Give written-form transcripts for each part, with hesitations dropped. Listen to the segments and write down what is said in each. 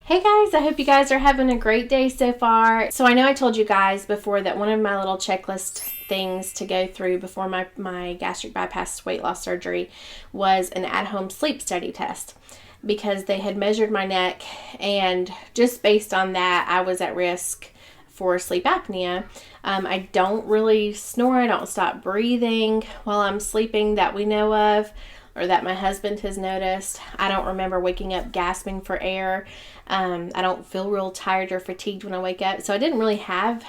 Hey guys, I hope you guys are having a great day so far. So I know I told you guys before that one of my little checklist things to go through before my gastric bypass weight loss surgery was an at-home sleep study test, because they had measured my neck, and just based on that I was at risk for sleep apnea. I don't really snore. I don't stop breathing while I'm sleeping that we know of, or that my husband has noticed. I don't remember waking up gasping for air. I don't feel real tired or fatigued when I wake up. So I didn't really have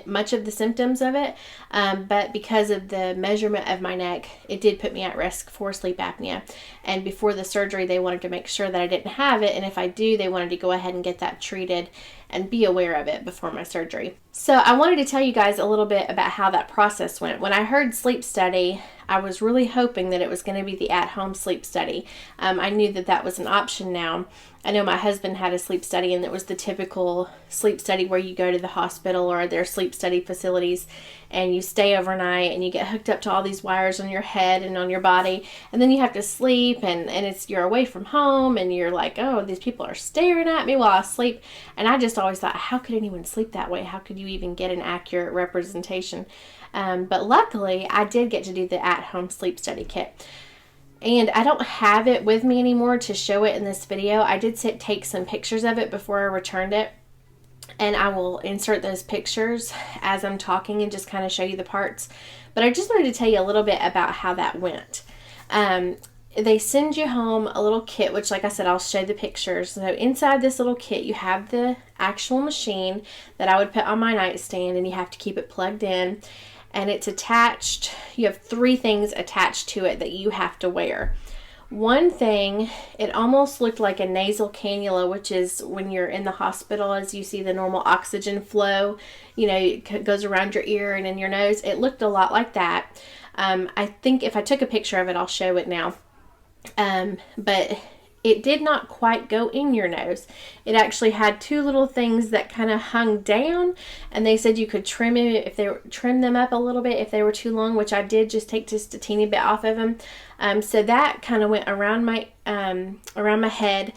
much of the symptoms of it, but because of the measurement of my neck, it did put me at risk for sleep apnea. And before the surgery, they wanted to make sure that I didn't have it, and if I do, they wanted to go ahead and get that treated and be aware of it before my surgery. So I wanted to tell you guys a little bit about how that process went. When I heard sleep study, I was really hoping that it was going to be the at-home sleep study. I knew that that was an option now. I know my husband had a sleep study, and it was the typical sleep study where you go to the hospital or their sleep study facilities and you stay overnight and you get hooked up to all these wires on your head and on your body, and then you have to sleep, and you're away from home, and you're like, oh, these people are staring at me while I sleep. And I just always thought, how could anyone sleep that way? How could you even get an accurate representation? But luckily, I did get to do the at-home sleep study kit. And I don't have it with me anymore to show it in this video. I did take some pictures of it before I returned it, and I will insert those pictures as I'm talking and just kind of show you the parts. But I just wanted to tell you a little bit about how that went. They send you home a little kit, which, like I said, I'll show the pictures. So inside this little kit, you have the actual machine that I would put on my nightstand, and you have to keep it plugged in. And it's attached, you have 3 things attached to it that you have to wear. One thing, it almost looked like a nasal cannula, which is when you're in the hospital, as you see the normal oxygen flow, it goes around your ear and in your nose. It looked a lot like that. I think if I took a picture of it, I'll show it now. But it did not quite go in your nose. It actually had 2 little things that kind of hung down, and they said you could trim them up a little bit if they were too long, which I did just take just a teeny bit off of them. So that kind of went around my head,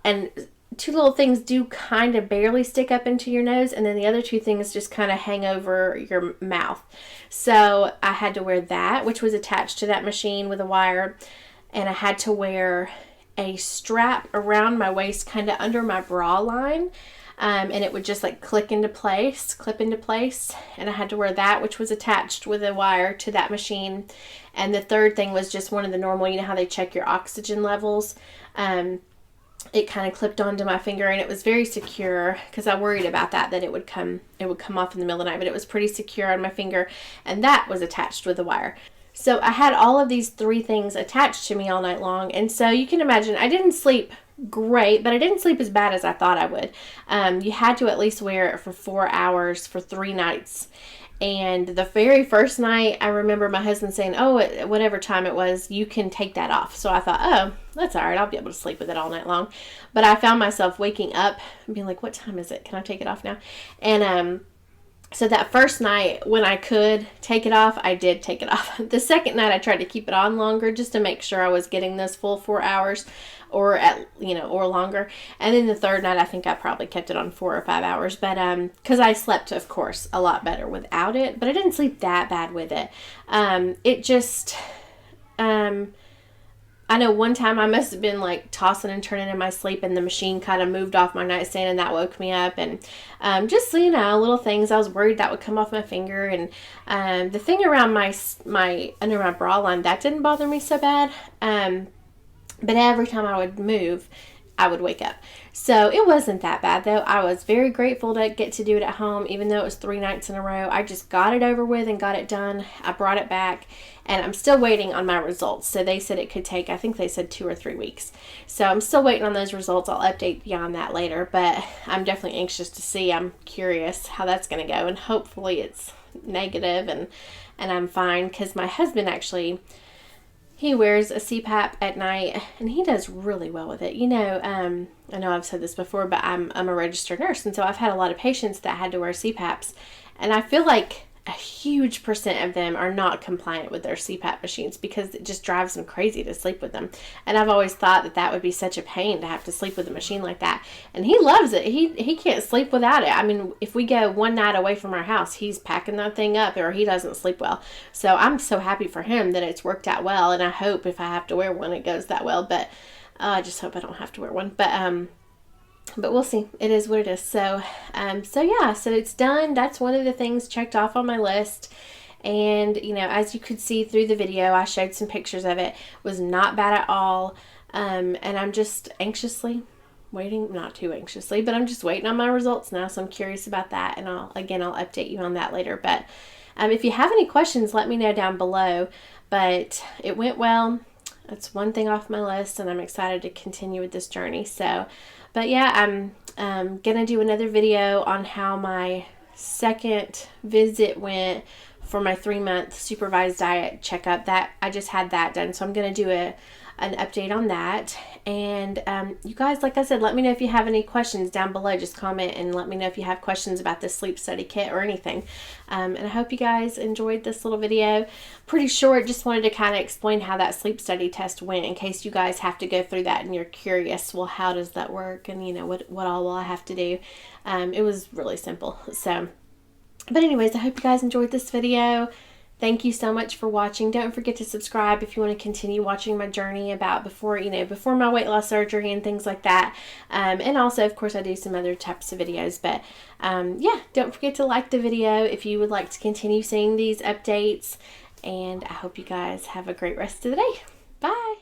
and 2 little things do kind of barely stick up into your nose, and then the other 2 things just kind of hang over your mouth. So I had to wear that, which was attached to that machine with a wire, and I had to wear a strap around my waist, kind of under my bra line, and it would just like clip into place, and I had to wear that, which was attached with a wire to that machine. And the third thing was just one of the normal, how they check your oxygen levels. It kind of clipped onto my finger, and it was very secure, because I worried about that it would come off in the middle of the night, but it was pretty secure on my finger, and that was attached with a wire. So I had all of these 3 things attached to me all night long, and so you can imagine I didn't sleep great, but I didn't sleep as bad as I thought I would. You had to at least wear it for 4 hours for 3 nights. And the very first night, I remember my husband saying, oh, at whatever time it was, you can take that off. So I thought, oh, that's all right. I'll be able to sleep with it all night long. But I found myself waking up and being like, what time is it? Can I take it off now? And so that first night, when I could take it off, I did take it off. The second night, I tried to keep it on longer just to make sure I was getting those full 4 hours, or longer. And then the third night, I think I probably kept it on 4 or 5 hours, but because I slept, of course, a lot better without it, but I didn't sleep that bad with it. It just, I know one time I must have been like tossing and turning in my sleep, and the machine kind of moved off my nightstand, and that woke me up. And just little things. I was worried that would come off my finger, and the thing around my under my bra line, that didn't bother me so bad. But every time I would move, I would wake up. So it wasn't that bad, though. I was very grateful to get to do it at home, even though it was 3 nights in a row. I just got it over with and got it done. I brought it back, and I'm still waiting on my results. So they said it could take, I think they said 2 or 3 weeks. So I'm still waiting on those results. I'll update you on that later, but I'm definitely anxious to see. I'm curious how that's going to go, and hopefully it's negative and I'm fine, because my husband actually, he wears a CPAP at night, and he does really well with it. I know I've said this before, but I'm a registered nurse, and so I've had a lot of patients that had to wear CPAPs, and I feel like a huge percent of them are not compliant with their CPAP machines because it just drives them crazy to sleep with them. And I've always thought that that would be such a pain to have to sleep with a machine like that. And he loves it. He can't sleep without it. I mean, if we go one night away from our house, he's packing that thing up, or he doesn't sleep well. So I'm so happy for him that it's worked out well. And I hope if I have to wear one, it goes that well. But I just hope I don't have to wear one. But we'll see. It is what it is. So yeah, so it's done. That's one of the things checked off on my list. And, you know, as you could see through the video, I showed some pictures of it. It was not bad at all. And I'm just anxiously waiting, not too anxiously, but I'm just waiting on my results now. So I'm curious about that. And I'll update you on that later. But if you have any questions, let me know down below. But it went well. That's one thing off my list, and I'm excited to continue with this journey. So, but yeah, I'm going to do another video on how my second visit went for my 3-month supervised diet checkup. That I just had that done. So I'm going to do an update on that. And you guys, like I said, let me know if you have any questions down below. Just comment and let me know if you have questions about the sleep study kit or anything. And I hope you guys enjoyed this little video. Pretty short, just wanted to kind of explain how that sleep study test went in case you guys have to go through that and you're curious, well, how does that work? And you know, what all will I have to do? It was really simple. So, but anyways, I hope you guys enjoyed this video. Thank you so much for watching. Don't forget to subscribe if you want to continue watching my journey about before my weight loss surgery and things like that. And also, of course, I do some other types of videos. But yeah, don't forget to like the video if you would like to continue seeing these updates. And I hope you guys have a great rest of the day. Bye.